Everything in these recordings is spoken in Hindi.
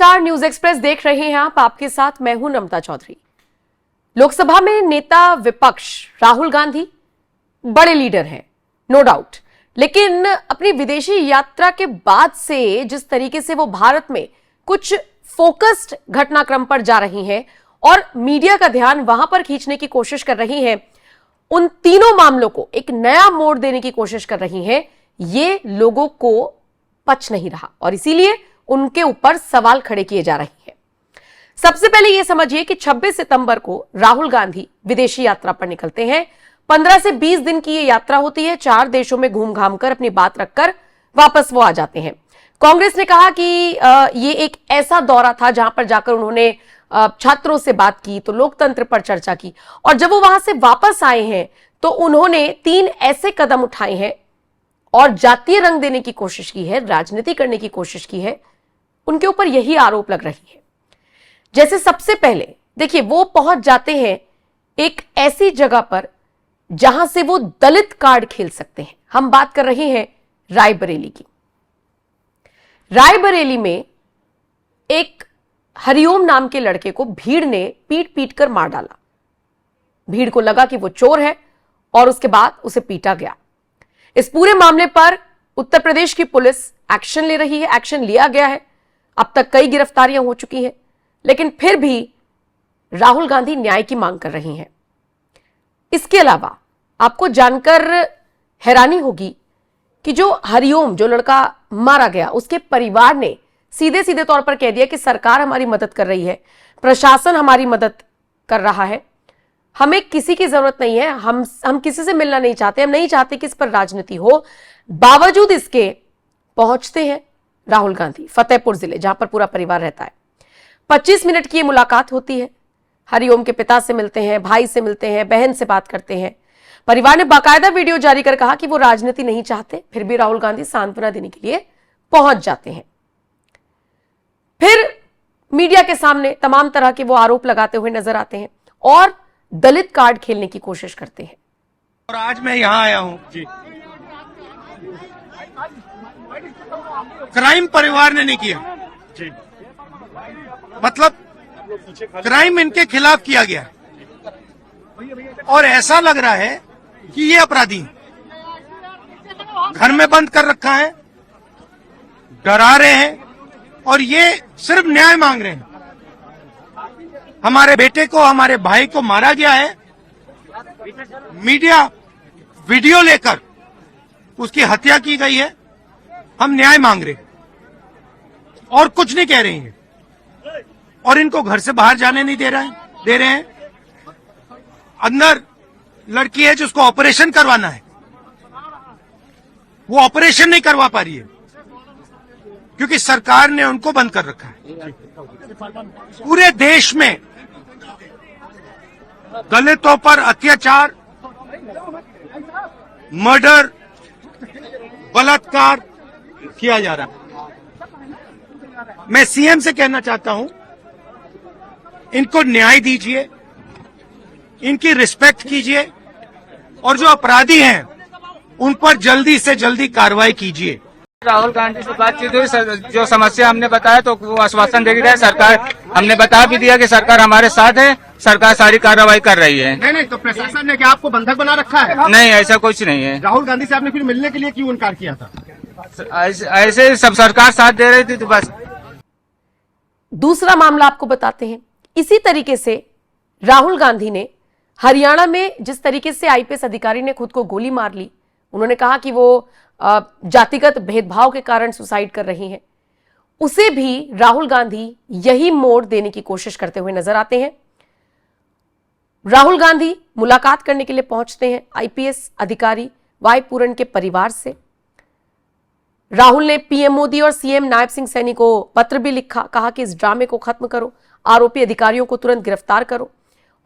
नमस्कार, न्यूज एक्सप्रेस देख रहे हैं आप। आपके साथ मैं हूं नम्रता चौधरी। लोकसभा में नेता विपक्ष राहुल गांधी बड़े लीडर हैं, नो डाउट, लेकिन अपनी विदेशी यात्रा के बाद से जिस तरीके से वो भारत में कुछ फोकस्ड घटनाक्रम पर जा रही हैं और मीडिया का ध्यान वहां पर खींचने की कोशिश कर रही हैं, उन तीनों मामलों को एक नया मोड़ देने की कोशिश कर रही हैं, ये लोगों को पच नहीं रहा और इसीलिए उनके ऊपर सवाल खड़े किए जा रहे हैं। सबसे पहले यह समझिए कि 26 सितंबर को राहुल गांधी विदेशी यात्रा पर निकलते हैं। 15 से 20 दिन की यह यात्रा होती है। 4 देशों में घूम घाम कर अपनी बात रखकर वापस वो आ जाते हैं। कांग्रेस ने कहा कि ये एक ऐसा दौरा था जहां पर जाकर उन्होंने छात्रों से बात की, तो लोकतंत्र पर चर्चा की, और जब वो वहां से वापस आए हैं तो उन्होंने 3 ऐसे कदम उठाए हैं और जातीय रंग देने की कोशिश की है, राजनीति करने की कोशिश की है। उनके ऊपर यही आरोप लग रही है। जैसे सबसे पहले देखिए, वो पहुंच जाते हैं एक ऐसी जगह पर जहां से वो दलित कार्ड खेल सकते हैं। हम बात कर रहे हैं रायबरेली की। रायबरेली में एक हरिओम नाम के लड़के को भीड़ ने पीट पीट कर मार डाला। भीड़ को लगा कि वो चोर है और उसके बाद उसे पीटा गया। इस पूरे मामले पर उत्तर प्रदेश की पुलिस एक्शन ले रही है, एक्शन लिया गया है। अब तक कई गिरफ्तारियां हो चुकी हैं, लेकिन फिर भी राहुल गांधी न्याय की मांग कर रही हैं। इसके अलावा आपको जानकर हैरानी होगी कि जो हरिओम, जो लड़का मारा गया, उसके परिवार ने सीधे सीधे तौर पर कह दिया कि सरकार हमारी मदद कर रही है, प्रशासन हमारी मदद कर रहा है, हमें किसी की जरूरत नहीं है, हम किसी से मिलना नहीं चाहते, हम नहीं चाहते कि इस पर राजनीति हो। बावजूद इसके पहुंचते हैं राहुल गांधी फतेहपुर जिले, जहां पर पूरा परिवार रहता है। 25 मिनट की ये मुलाकात होती है। हरिओम के पिता से मिलते हैं, भाई से मिलते हैं, बहन से बात करते हैं। परिवार ने बाकायदा वीडियो जारी कर कहा कि वो राजनीति नहीं चाहते, फिर भी राहुल गांधी सांत्वना देने के लिए पहुंच जाते हैं। फिर मीडिया के सामने तमाम तरह के वो आरोप लगाते हुए नजर आते हैं और दलित कार्ड खेलने की कोशिश करते हैं। और आज मैं यहाँ आया हूँ जी, क्राइम परिवार ने नहीं किया जी, मतलब क्राइम इनके खिलाफ किया गया और ऐसा लग रहा है कि ये अपराधी घर में बंद कर रखा है, डरा रहे हैं और ये सिर्फ न्याय मांग रहे हैं। हमारे बेटे को, हमारे भाई को मारा गया है, मीडिया वीडियो लेकर उसकी हत्या की गई है, हम न्याय मांग रहे हैं और कुछ नहीं कह रहे हैं। और इनको घर से बाहर जाने नहीं दे रहे हैं। अंदर लड़की है जिसको ऑपरेशन करवाना है, वो ऑपरेशन नहीं करवा पा रही है क्योंकि सरकार ने उनको बंद कर रखा है। पूरे देश में दलितों पर अत्याचार, मर्डर, बलात्कार किया जा रहा है। मैं सीएम से कहना चाहता हूं, इनको न्याय दीजिए, इनकी रिस्पेक्ट कीजिए और जो अपराधी हैं उन पर जल्दी से जल्दी कार्रवाई कीजिए। राहुल गांधी से बातचीत हुई, जो समस्या हमने बताया तो वो आश्वासन दे रहा है सरकार। हमने बता भी दिया कि सरकार हमारे साथ है, सरकार सारी कार्रवाई कर रही है। नहीं, तो प्रशासन ने क्या आपको बंधक बना रखा है? नहीं, ऐसा कुछ नहीं है। राहुल गांधी से आपने फिर मिलने के लिए क्यों इनकार किया था? ऐसे सब सरकार साथ दे रही थी तो बस। दूसरा मामला आपको बताते हैं। इसी तरीके से राहुल गांधी ने हरियाणा में जिस तरीके से आईपीएस अधिकारी ने खुद को गोली मार ली, उन्होंने कहा कि वो जातिगत भेदभाव के कारण सुसाइड कर रही हैं, उसे भी राहुल गांधी यही मोड़ देने की कोशिश करते हुए नजर आते हैं। राहुल गांधी मुलाकात करने के लिए पहुंचते हैं आईपीएस अधिकारी वाई पूरन के परिवार से। राहुल ने पीएम मोदी और सीएम नायब सिंह सैनी को पत्र भी लिखा, कहा कि इस ड्रामे को खत्म करो, आरोपी अधिकारियों को तुरंत गिरफ्तार करो,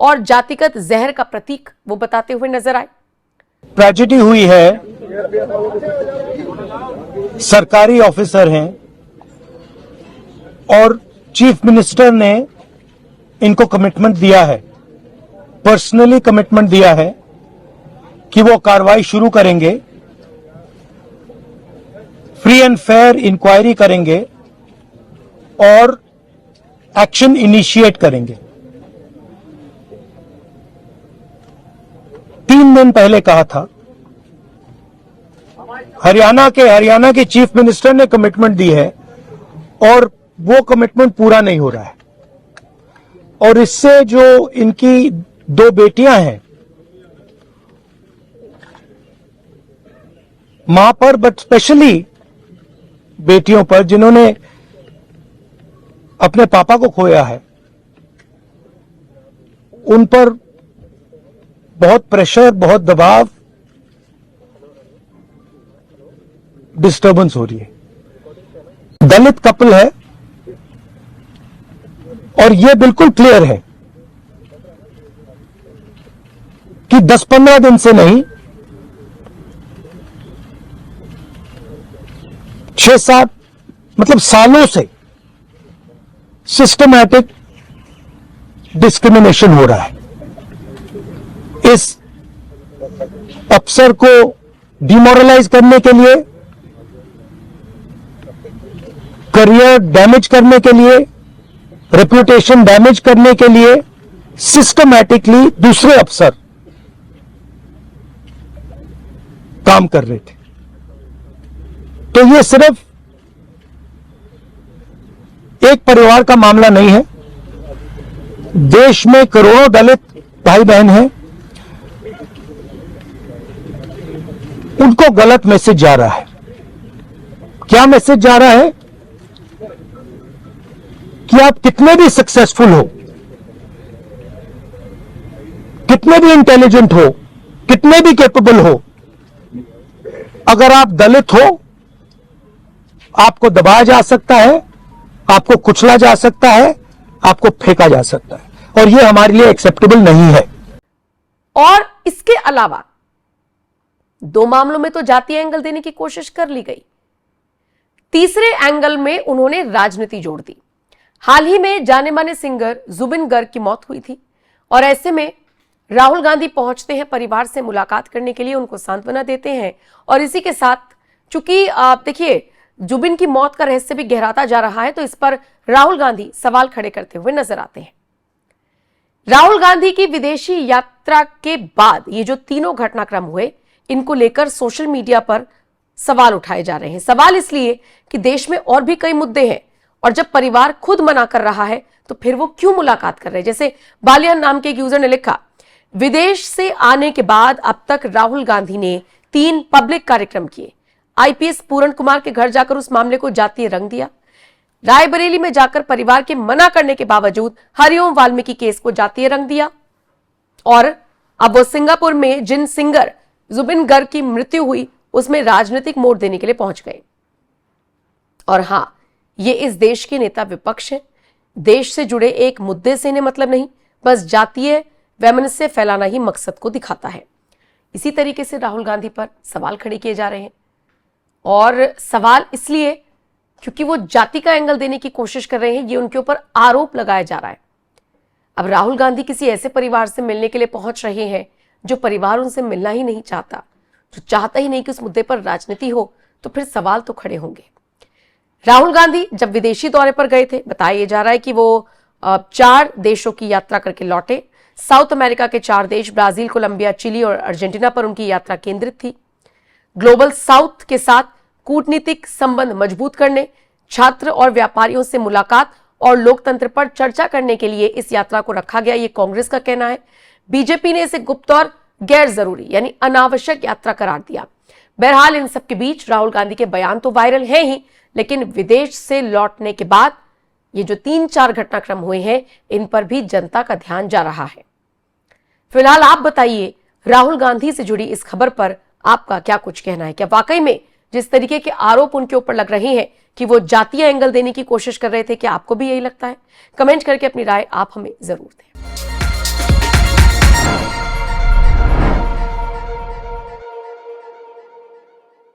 और जातिगत जहर का प्रतीक वो बताते हुए नजर आए। ट्रेजेडी हुई है, सरकारी ऑफिसर हैं और चीफ मिनिस्टर ने इनको कमिटमेंट दिया है, पर्सनली कमिटमेंट दिया है कि वो कार्रवाई शुरू करेंगे, फ्री एंड फेयर इंक्वायरी करेंगे और एक्शन इनिशिएट करेंगे। 3 दिन पहले कहा था, हरियाणा के चीफ मिनिस्टर ने कमिटमेंट दी है और वो कमिटमेंट पूरा नहीं हो रहा है। और इससे जो इनकी 2 बेटियां हैं मां पर, बट स्पेशली बेटियों पर जिन्होंने अपने पापा को खोया है, उन पर बहुत प्रेशर, बहुत दबाव, डिस्टर्बेंस हो रही है। दलित कपल है और यह बिल्कुल क्लियर है कि 10-15 दिन से नहीं, 6-7 मतलब सालों से सिस्टमैटिक डिस्क्रिमिनेशन हो रहा है। इस अफसर को डिमोरलाइज करने के लिए, करियर डैमेज करने के लिए, रेपुटेशन डैमेज करने के लिए सिस्टमैटिकली दूसरे अफसर काम कर रहे थे। तो ये सिर्फ एक परिवार का मामला नहीं है, देश में करोड़ों दलित भाई बहन हैं, उनको गलत मैसेज जा रहा है। क्या मैसेज जा रहा है? कि आप कितने भी सक्सेसफुल हो, कितने भी इंटेलिजेंट हो, कितने भी कैपेबल हो, अगर आप दलित हो, आपको दबाया जा सकता है, आपको कुचला जा सकता है, आपको फेंका जा सकता है, और यह हमारे लिए एक्सेप्टेबल नहीं है। और इसके अलावा 2 मामलों में तो जातीय एंगल देने की कोशिश कर ली गई, तीसरे एंगल में उन्होंने राजनीति जोड़ दी। हाल ही में जाने माने सिंगर जुबिन गर्ग की मौत हुई थी और ऐसे में राहुल गांधी पहुंचते हैं, परिवार से मुलाकात करने के लिए उनको सांत्वना देते हैं। और इसी के साथ चूंकि आप देखिए जुबिन की मौत का रहस्य भी गहराता जा रहा है, तो इस पर राहुल गांधी सवाल खड़े करते हुए नजर आते हैं। राहुल गांधी की विदेशी यात्रा के बाद ये जो तीनों घटनाक्रम हुए, इनको लेकर सोशल मीडिया पर सवाल उठाए जा रहे हैं। सवाल इसलिए कि देश में और भी कई मुद्दे हैं और जब परिवार खुद मना कर रहा है तो फिर वो क्यों मुलाकात कर रहे हैं। जैसे बालियान नाम के एक यूजर ने लिखा, विदेश से आने के बाद अब तक राहुल गांधी ने 3 पब्लिक कार्यक्रम किए। आईपीएस पूरण कुमार के घर जाकर उस मामले को जातीय रंग दिया। रायबरेली में जाकर परिवार के मना करने के बावजूद हरिओम वाल्मीकि केस को जातीय रंग दिया। और अब वो सिंगापुर में जिन सिंगर जुबिन गर्ग की मृत्यु हुई उसमें राजनीतिक मोड़ देने के लिए पहुंच गए। और हां, ये इस देश के नेता विपक्ष हैं। देश से जुड़े एक मुद्दे से इन्हें मतलब नहीं, बस जातीय वैमनस्य फैलाना ही मकसद को दिखाता है। इसी तरीके से राहुल गांधी पर सवाल खड़े किए जा रहे हैं और सवाल इसलिए क्योंकि वो जाति का एंगल देने की कोशिश कर रहे हैं, ये उनके ऊपर आरोप लगाया जा रहा है। अब राहुल गांधी किसी ऐसे परिवार से मिलने के लिए पहुंच रहे हैं जो परिवार उनसे मिलना ही नहीं चाहता, जो चाहता ही नहीं कि उस मुद्दे पर राजनीति हो, तो फिर सवाल तो खड़े होंगे। राहुल गांधी जब विदेशी दौरे पर गए थे, बताया जा रहा है कि वो 4 देशों की यात्रा करके लौटे। साउथ अमेरिका के 4 देश ब्राजील, कोलंबिया, चिली और अर्जेंटीना पर उनकी यात्रा केंद्रित थी। ग्लोबल साउथ के साथ कूटनीतिक संबंध मजबूत करने, छात्र और व्यापारियों से मुलाकात और लोकतंत्र पर चर्चा करने के लिए इस यात्रा को रखा गया, ये कांग्रेस का कहना है। बीजेपी ने इसे गुप्त और गैर जरूरी यानी अनावश्यक यात्रा करार दिया। बहरहाल इन सब के बीच राहुल गांधी के बयान तो वायरल हैं ही, लेकिन विदेश से लौटने के बाद ये जो 3-4 घटनाक्रम हुए हैं, इन पर भी जनता का ध्यान जा रहा है। फिलहाल आप बताइए, राहुल गांधी से जुड़ी इस खबर पर आपका क्या कुछ कहना है? क्या वाकई में जिस तरीके के आरोप उनके ऊपर लग रहे हैं कि वो जातीय एंगल देने की कोशिश कर रहे थे, क्या आपको भी यही लगता है? कमेंट करके अपनी राय आप हमें जरूर दें।